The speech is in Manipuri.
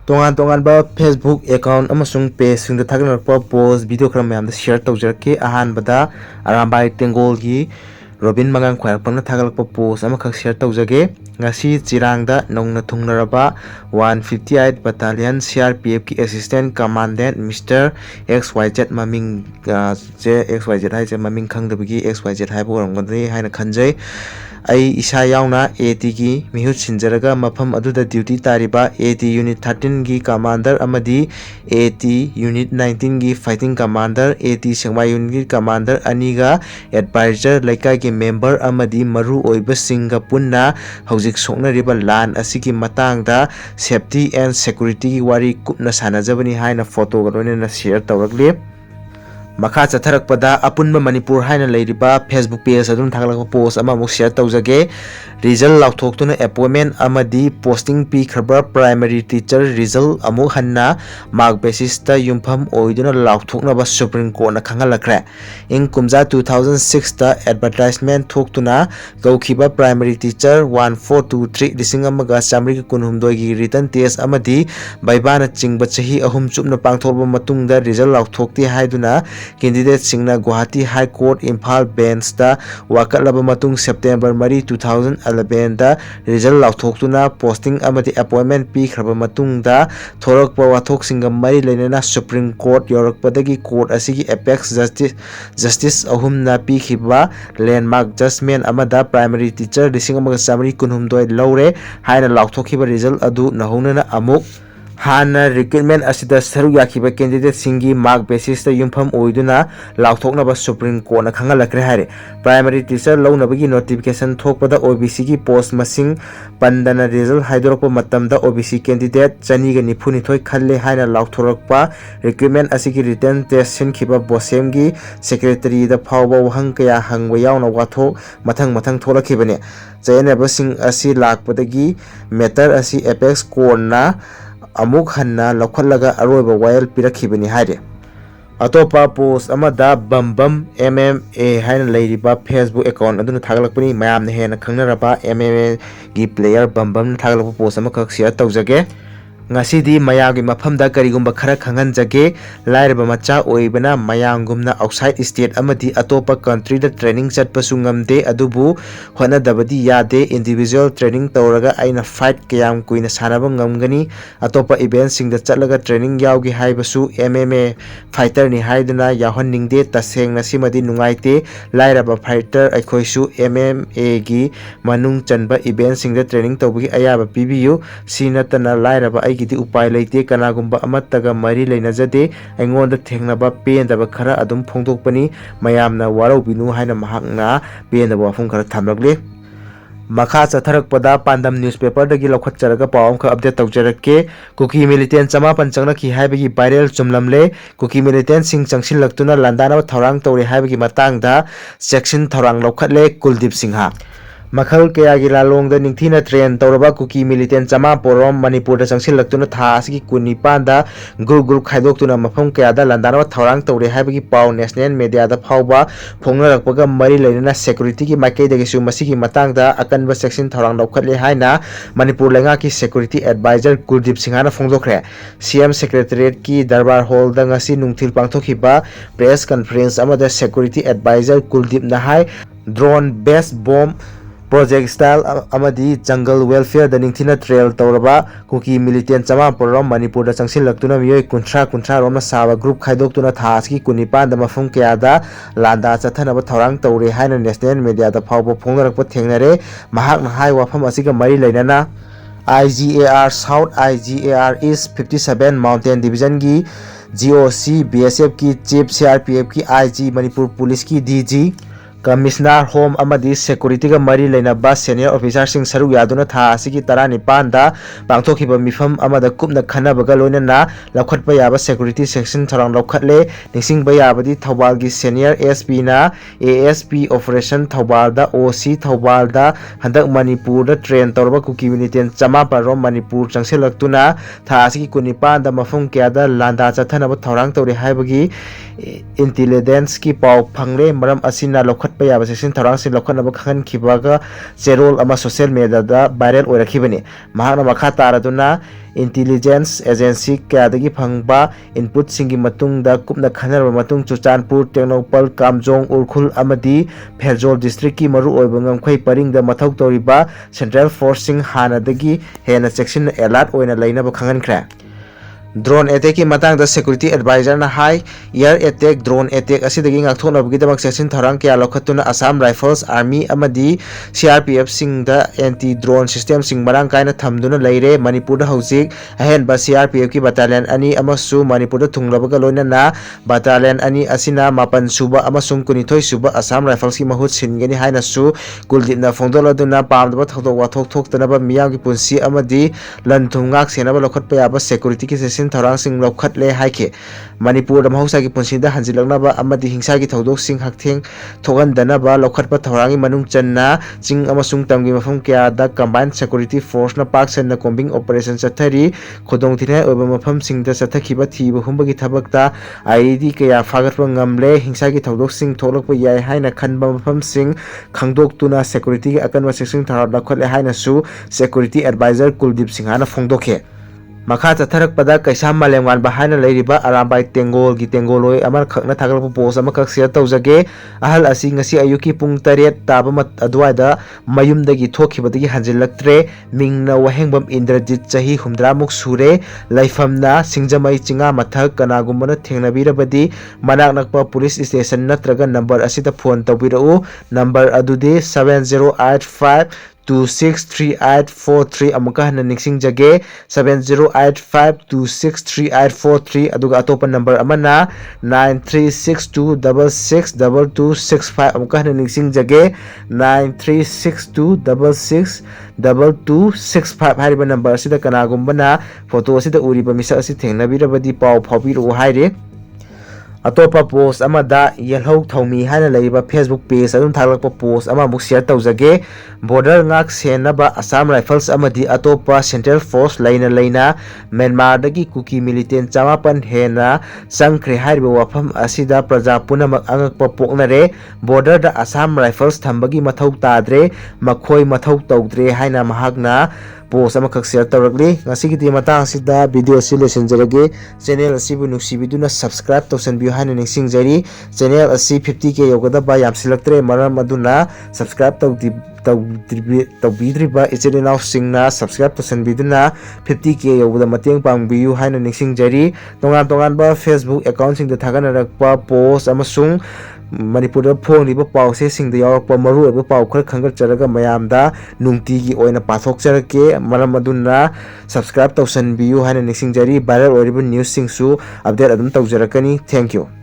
तोंगान तोंगानबा फेसबुक अकाउंट अमसुंग पेज सिंग थागनरपा पोस्ट वीडियो खरा मयाम शेयर तौजरके अहानबदा अरामबाई टेंगोलगी रोबिन मंगांग ख्वारपंगना थागलकपा पोस्ट अमखक शेयर तौजगे ngasi chirangda nongna thungnaraba 158 battalion CRPF ki assistant commandant Mr. XYZ maming je XYZ hai je maming khangdabagi XYZ hai bo ramgadri haina khanjai ai isa yauna AT gi mihut sinjaraga mafam aduda duty tariba AT unit 13 gi commander amadi AT unit 19 gi fighting commander AT sengma unit gi commander aniga advisor laikai gi member amadi maru oiba singa punna hojik soknariba lan asigi matangda safety and security gi wari kupna sanajabani haina photo garone share tawrakle makha chatharakpada apunba manipur haina leiriba Facebook page adun thaglakpa post ama muk share tawjage result lauthoktuna appointment amadi posting pi khaba primary teacher result amuk hanna mark basis ta yumpham oiduna lauthokna ba Supreme Court na khangalakre ing kumja 2006 ta advertisement thoktuna gaukhiba primary teacher 1423 disingamaga chamri kunhumdoi gi written test amadi baibana chingba chahi ahum chupna pangtholba matungda result lauthokti haiduna candidate singna Guwahati High Court Imphal Bench da wakatlaba matung September 3 2011 da result lauthoktuna posting amati appointment pi khraba matung da thorakpa wathok singa mari leinana Supreme Court yorakpadagi court asigi apex justice ahum na pi khiba landmark judgment amada primary teacher disingamaga samri kunhumdoi lawre haina lauthokhiba result adu nahonana amuk hana recruitment asida saru yakiba candidate singi mark basis ta yumpham oiduna lauthoknaba Supreme Court na khangalakre hare primary teacher lawnabagi notification thokpada OBC gi post masing pandana result haidorakpa matamda OBC candidate chani ga nifuni thoi khalle haina lauthorakpa recruitment asigi written test sinkhiba bosem gi secretary da phawba wahang kaya hangwa yauna wathok mathang tholakhibane chayanaba sing asi lakpadagi matter asi apex court na amuk hanna lokhallaga aroiba wayal pirakhibani haire atopa post amada bambam MMA haina leiriba Facebook account aduna thagalakpani mayamna hena khangnaraba MMA gi player bambam thagalakpa post amakak share tawjage ngasidi mayagi mafamda karigumba khara khanganjage lairaba macha oibana mayangumna outside state amadi atopa country da training chatpa sungamde adubu hona dabadi yade individual training tawraga aina fight kayam kuina sanaba ngamgani atopa event singda chatlaga training yawgi haibasu MMA fighter ni haiduna yahonningde tasengna simadi nungaite lairaba fighter aikhoisu MMA gi manung chanba event singda training tawbagi ayaba pibiyu sinatana lairaba gidi upai leite kanagumba amattaga mari leinajade aingonda thengnaba pendaba khara adum phongdokpani mayamna warobinu haina mahakna pendaba wafum khara thamlagle makha chatharakpada pandam newspaper dagi lokhatcharaga pawam kha update tawjarake kuki militant chama panchangna ki haibagi viral chumlamle kuki militant sing changsil laktuna landana thorang tawre haibagi matangda section thorang lokhatle Kuldip Singha makhal kaya gi lalongda ningthina train tawraba kuki militant chama porom Manipur da changsil laktuna tha asigi kuni panda group khaidoktuna mafam kaya da landana thorang tawre haibagi paw national media da phawba phongnarakpaga mari leinana security gi makai dagi su masigi matangda akanba section thorang lokhatle haina Manipur lenga ki security advisor Kuldip Singha na phongdokre CM secretariat ki darbar hall da ngasi nungthil pangthokhiba press conference amada security advisor Kuldip na hai drone based bomb project style amadi jungle welfare da ningthina trail tawraba kuki militant chama porom Manipur da changsil laktuna miyoi kunthra roma saba group khaidoktuna thas ki kunipan da mafum kya da landa chathana ba thorang tawre haina national media da phawba phongnarakpa thengnare mahak na hai wafam asiga mari leinana IGAR South IGAR East 57 Mountain Division gi GOC BSF ki Chief CRPF ki IG Manipur Police ki DG Commissioner Home amadi security ga mari leinaba senior officer sing saru yaduna tha asigi tarani panda pangthokhiba mifam amada kupna khanabaga loinana lakhatpa yaba security section tharang lokhatle ningsingba yabadi Thobal gi senior SP na ASP operation Thobal da OC Thobal da handak Manipur da train tawrba kuki militant chama parom Manipur changsilaktuna tha asigi kunipan da mafum kya da landa chathanaba thorang tawre haibagi intelligence ki paw phangle maram asina lokhat लौखꯠपा याबा चेक्सिन थौरांसिंग लौखꯠनबा खंगनखिबागा चेरोल अमा सोशल मीडियादा वायरल ओइरखिबनि महाना मखा तारादुना इंटेलिजेंस एजेंसी क्यादगी फंगबा इनपुट सिंगी मतुंगदा कुपना खनरबा मतुंग चुचानपुर टेक्नोपल कामजोंग उरखुल अमदी फेरजोल डिस्ट्रिक्ट की मरु ओइबा ngamkhoi paringda mathau toriba central forcing hanadagi hena section alert oina lainaba khangankhra drone attack की मतंग द सिक्योरिटी एडवाइजर ना high air attack drone attack असिदगी ngakthonabagidamak सेक्शन थौरांग क्या लौखत्तुना असम राइफल्स आर्मी अमदी सीआरपीएफ सिंग द एंटी ड्रोन सिस्टम सिंग मरांग कायना थमदुना लेरे मणिपुर हौजिक अहेनबा सीआरपीएफ की बटालियन अनि अमसु मणिपुर थुंगलबगा लोइनना बटालियन अनि असिना मापन सुबा अमसुंग कुनिथोय सुबा असम राइफल्स की महूत सिनगनी हाइनासु कुलदीपना फोंदोलदुना पामदबा थौदोक वाथोक थोक्तनबा मियागी पुंसी अमदी लनथुंगाक सेनबा लौखत्पा याबा सिक्योरिटी की थौरांसिंग लौखत्ले हाइके मणिपुर महौसा की पुंसीदा हंजिलकनबा अमदी हिंसा की थौदोकसिंग हकथेंग थोगनदनबा लौखत्पा थौरांगी मनुंग चन्ना चिंग अमसुंग तमगी मफम क्यादा कंबाइंड सिक्योरिटी फोर्स ना पाक सन्ना कॉम्बिंग ऑपरेशन चथरी खुदोंग थिनाय ओबा मफम सिंगदा चथखिबा थीबा हुंबगी थबकता आईडी कया फागतपा ngamle हिंसा की थौदोकसिंग थोलकपा याय हाइना खनबा मफम सिंग खंगदोकतुना सिक्योरिटी की अकनवा सेक्शन थौरा लौखत्ले हाइनासु सिक्योरिटी एडवाइजर कुलदीप सिंहाना फोंदोखे मखा चथरकपदा कैसा मालेमवान बहाना लेरिबा अरामबाई तेंगोल की तेंगोलोय अमर खकना थागलप पोस्ट अमा खक शेयर तौजगे अहल असि ngasi ayuki pung 8 ताबा मत अदवायदा मयुमदगी थोखिबदगी हंजिलक्त्रे मिंगना वहेंगबम इंद्रजित चाही हुमद्रा मुक सुरे लाइफमना सिंगजमई चिंगा मथक कनागुमना थेंगनबीरबदी मनाक नकपा पुलिस स्टेशन नत्रगा नंबर असिदा फोन तौबिरउ नंबर अदुदे 7085 263843 अमुका हन निक्सिंग जगे 7085263843 अदुगा अतोपा नंबर अमना 9362662265 अमुका हन निक्सिंग जगे 9362662265 हारिबा नंबर असिदा कनागुम्बना फोटो असिदा उरिबा मिसा असि थेंगनबीरबदी पाव फाबिरो हाइरे अतोपा पोस्ट अमदा येलहौ थौमी हाना लेरिबा फेसबुक पेज अदुम थागलकपा पोस्ट अमा मुक शेयर तौजगे border ngak senaba Assam rifles अमदी अतोपा सेंट्रल फोर्स लेना म्यांमार दगी कुकी मिलिटेंट 54 हेना संख्रे हारिबा वाफम असिदा प्रजा पुनमक अंगकपा पोकनरे बॉर्डर दा असम राइफल्स थंबगी मथौ ताद्रे मखोय मथौ तौद्रे हाइना महागना पोस्ट अमखक शेयर तौरगली ngasigiди matang sida video si lesenjarage channel asibu nuksibiduna subscribe tausanbiu haina ningsingjari channel asi 50k yogadaba yamsilaktre maram aduna subscribe tawbidriba ichirinaw singna subscribe tausanbiduna 50k yogada mateng pangbiu haina ningsingjari tongan ba Facebook account sing da thaganarakpa post amasung Manipur फोंगलिबा पाउसे सिंग यावरप मरु अबा पाउ खर खंगर चरगा मयामदा नुंगतीगी ओइना पाथोक चरके मरम अदुना सब्सक्राइब तौसनबियु हाना निसिंग जरी वायरल ओरिबा न्यूज़ सिंगसु अपडेट अदुम तौजरकनी थैंक यू।